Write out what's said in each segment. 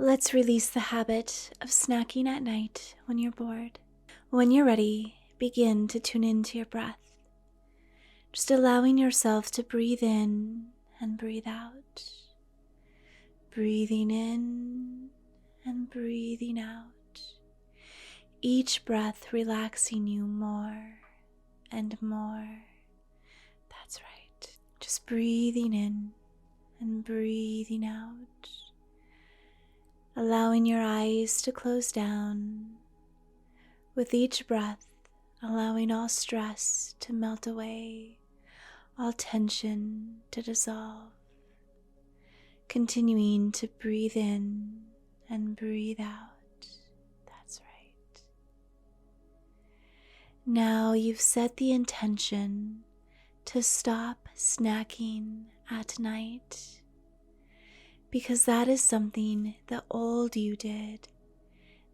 Let's release the habit of snacking at night when you're bored. When you're ready, begin to tune into your breath. Just allowing yourself to breathe in and breathe out. Breathing in and breathing out. Each breath relaxing you more and more. That's right. Just breathing in and breathing out. Allowing your eyes to close down. With each breath, allowing all stress to melt away, all tension to dissolve. Continuing to breathe in and breathe out. That's right. Now you've set the intention to stop snacking at night, because that is something the old you did,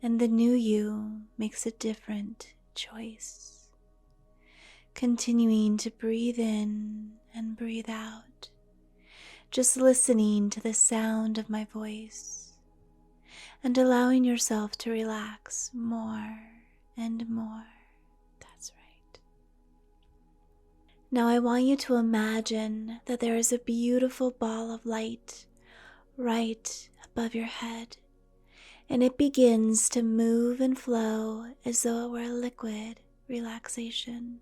and the new you makes a different choice. Continuing to breathe in and breathe out, just listening to the sound of my voice, and allowing yourself to relax more and more. That's right. Now I want you to imagine that there is a beautiful ball of light right above your head, and it begins to move and flow as though it were a liquid relaxation.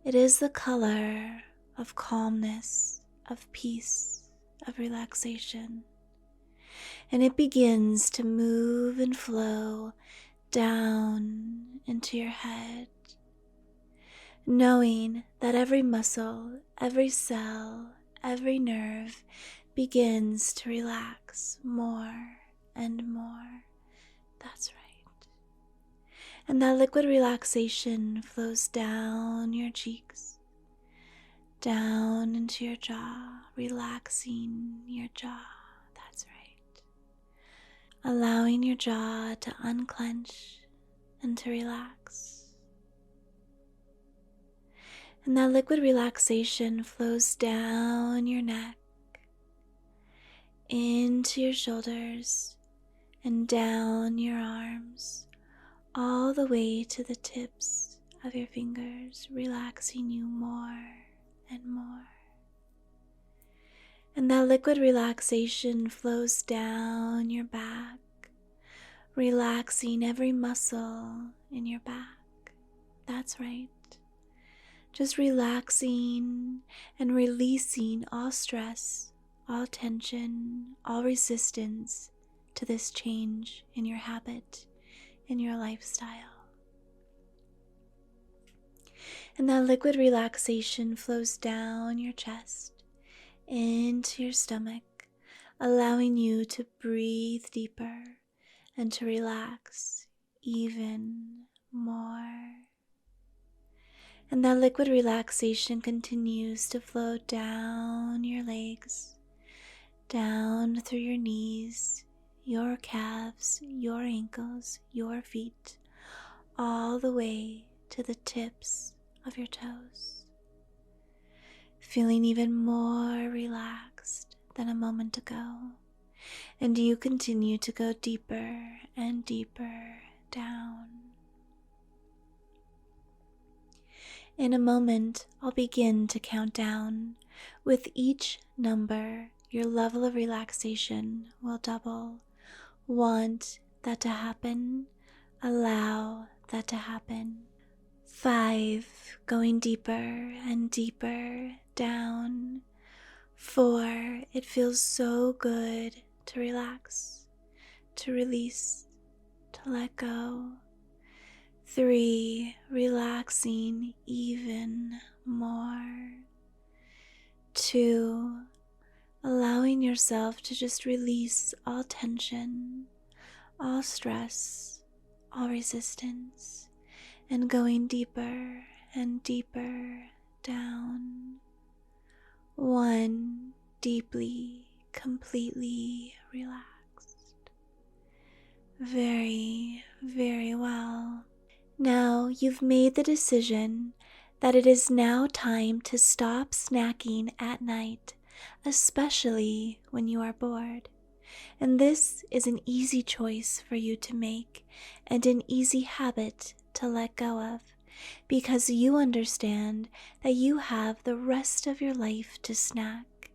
It is the color of calmness, of peace, of relaxation, and it begins to move and flow down into your head, knowing that every muscle, every cell, every nerve begins to relax more and more. That's right. And that liquid relaxation flows down your cheeks, down into your jaw, relaxing your jaw. That's right. Allowing your jaw to unclench and to relax. And that liquid relaxation flows down your neck, into your shoulders, and down your arms, all the way to the tips of your fingers, relaxing you more and more. And that liquid relaxation flows down your back, relaxing every muscle in your back. That's right. Just relaxing and releasing all stress, all tension, all resistance to this change in your habit, in your lifestyle. And that liquid relaxation flows down your chest, into your stomach, allowing you to breathe deeper and to relax even more. And that liquid relaxation continues to flow down your legs, down through your knees, your calves, your ankles, your feet, all the way to the tips of your toes. Feeling even more relaxed than a moment ago, and you continue to go deeper and deeper down. In a moment, I'll begin to count down. With each number, your level of relaxation will double. Want that to happen, allow that to happen. 5, going deeper and deeper down. 4, it feels so good to relax, to release, to let go. 3, relaxing even more. 2, allowing yourself to just release all tension, all stress, all resistance, and going deeper and deeper down. 1, deeply, completely relaxed. Very, very well. Now you've made the decision that it is now time to stop snacking at night, especially when you are bored. And this is an easy choice for you to make and an easy habit to let go of, because you understand that you have the rest of your life to snack.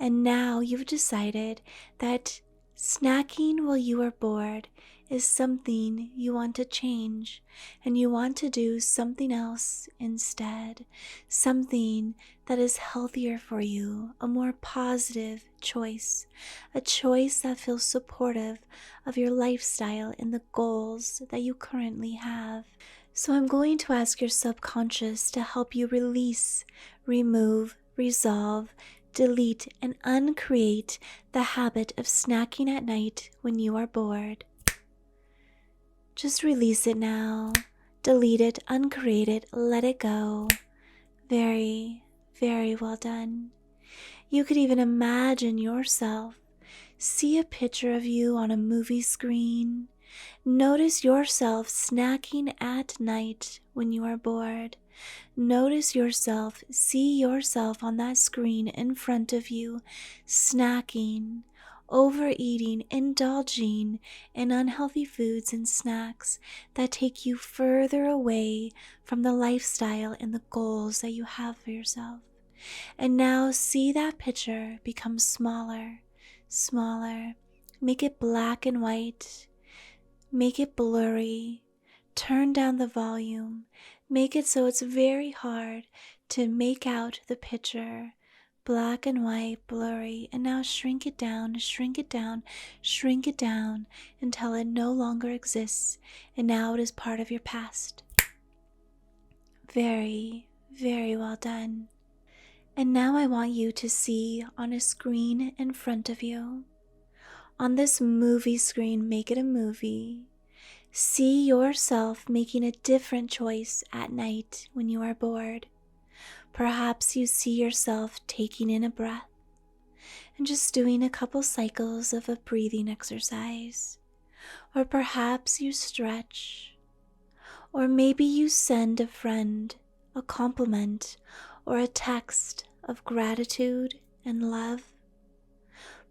And now you've decided that snacking while you are bored is something you want to change, and you want to do something else instead, something that is healthier for you, a more positive choice, a choice that feels supportive of your lifestyle and the goals that you currently have. So I'm going to ask your subconscious to help you release, remove, resolve, delete, and uncreate the habit of snacking at night when you are bored. Just release it now. Delete it, uncreate it, let it go. Very, very well done. You could even imagine yourself. See a picture of you on a movie screen. Notice yourself snacking at night when you are bored. Notice yourself, see yourself on that screen in front of you, snacking, overeating, indulging in unhealthy foods and snacks that take you further away from the lifestyle and the goals that you have for yourself. And now see that picture become smaller, smaller. Make it black and white. Make it blurry. Turn down the volume. Make it so it's very hard to make out the picture. Black and white, blurry. And now shrink it down, shrink it down, shrink it down until it no longer exists. And now it is part of your past. Very, very well done. And now I want you to see on a screen in front of you. On this movie screen, make it a movie. See yourself making a different choice at night when you are bored. Perhaps you see yourself taking in a breath and just doing a couple cycles of a breathing exercise. Or perhaps you stretch. Or maybe you send a friend a compliment or a text of gratitude and love.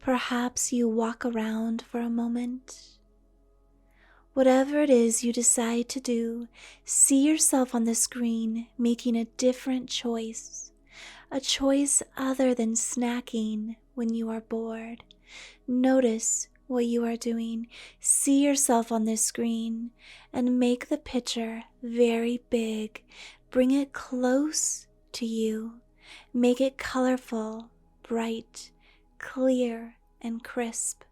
Perhaps you walk around for a moment. Whatever it is you decide to do, see yourself on the screen making a different choice, a choice other than snacking when you are bored. Notice what you are doing. See yourself on this screen and make the picture very big. Bring it close to you. Make it colorful, bright, clear, and crisp.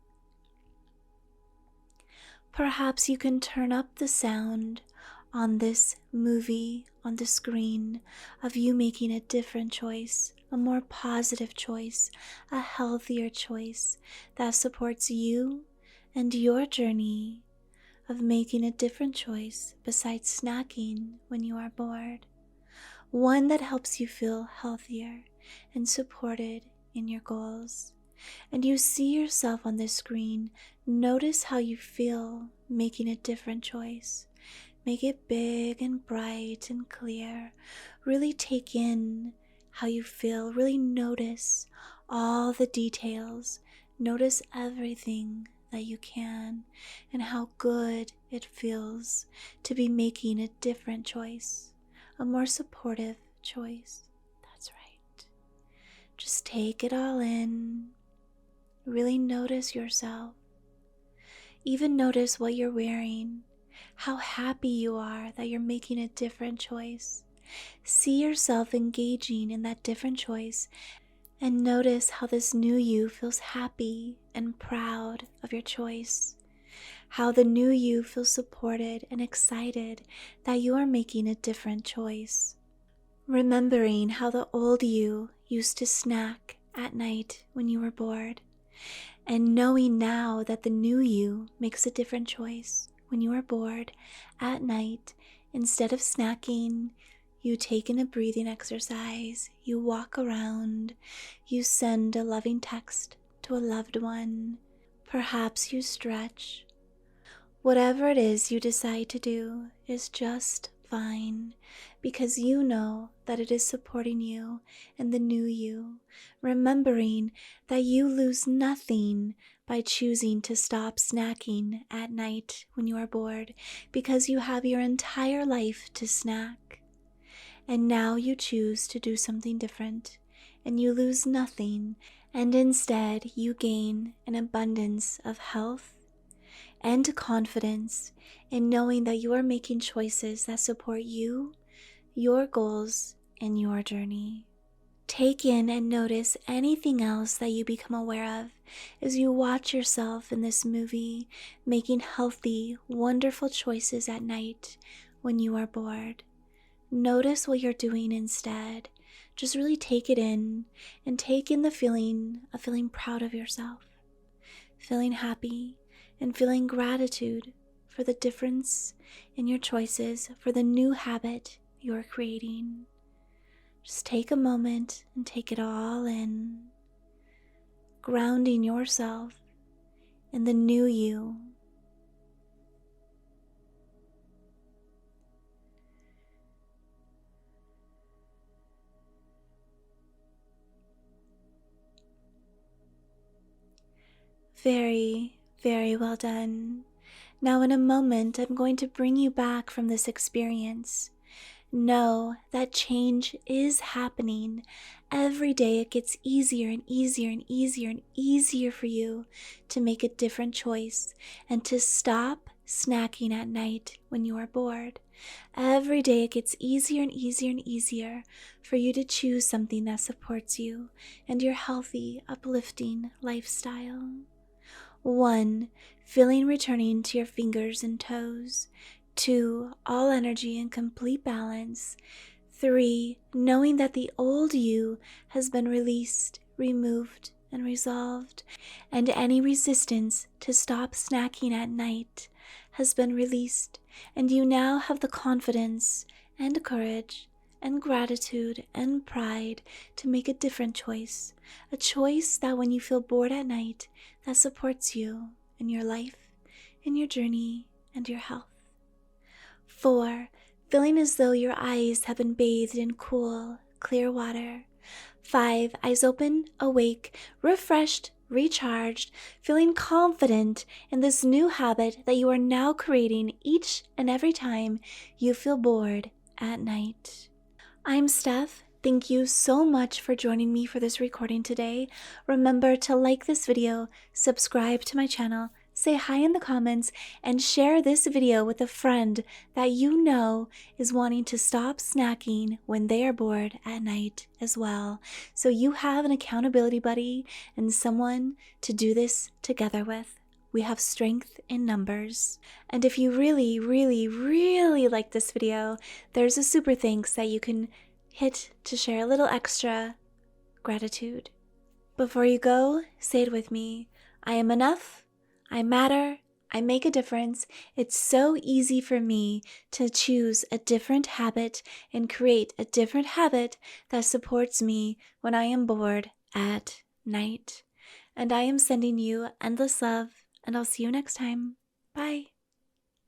Perhaps you can turn up the sound on this movie on the screen of you making a different choice, a more positive choice, a healthier choice that supports you and your journey of making a different choice besides snacking when you are bored. One that helps you feel healthier and supported in your goals. And you see yourself on this screen. Notice how you feel making a different choice. Make it big and bright and clear. Really take in how you feel. Really notice all the details. Notice everything that you can and how good it feels to be making a different choice, a more supportive choice. That's right. Just take it all in. Really notice yourself. Even notice what you're wearing, how happy you are that you're making a different choice. See yourself engaging in that different choice and notice how this new you feels happy and proud of your choice. How the new you feels supported and excited that you are making a different choice. Remembering how the old you used to snack at night when you were bored. And knowing now that the new you makes a different choice when you are bored at night. Instead of snacking, you take in a breathing exercise, you walk around, you send a loving text to a loved one. Perhaps you stretch. Whatever it is you decide to do is just fine, because you know that it is supporting you and the new you, remembering that you lose nothing by choosing to stop snacking at night when you are bored, because you have your entire life to snack. And now you choose to do something different, and you lose nothing, and instead you gain an abundance of health and confidence in knowing that you are making choices that support you, your goals, and your journey. Take in and notice anything else that you become aware of as you watch yourself in this movie making healthy, wonderful choices at night when you are bored. Notice what you're doing instead. Just really take it in and take in the feeling of feeling proud of yourself, feeling happy, and feeling gratitude for the difference in your choices, for the new habit you're creating. Just take a moment and take it all in, grounding yourself in the new you. Very, very well done. Now in a moment, I'm going to bring you back from this experience. Know that change is happening. Every day it gets easier and easier and easier and easier for you to make a different choice and to stop snacking at night when you are bored. Every day it gets easier and easier and easier for you to choose something that supports you and your healthy, uplifting lifestyle. 1. Feeling returning to your fingers and toes. 2. All energy and complete balance. 3. Knowing that the old you has been released, removed, and resolved, and any resistance to stop snacking at night has been released, and you now have the confidence and courage and gratitude and pride to make a different choice, a choice that when you feel bored at night, that supports you in your life, in your journey, and your health. 4. Feeling as though your eyes have been bathed in cool, clear water. 5. Eyes open, awake, refreshed, recharged, feeling confident in this new habit that you are now creating each and every time you feel bored at night. I'm Steph. Thank you so much for joining me for this recording today. Remember to like this video, subscribe to my channel, say hi in the comments, and share this video with a friend that you know is wanting to stop snacking when they are bored at night as well. So you have an accountability buddy and someone to do this together with. We have strength in numbers. And if you really, really, really like this video, there's a super thanks that you can hit to share a little extra gratitude. Before you go, say it with me. I am enough. I matter. I make a difference. It's so easy for me to choose a different habit and create a different habit that supports me when I am bored at night. And I am sending you endless love, and I'll see you next time. Bye.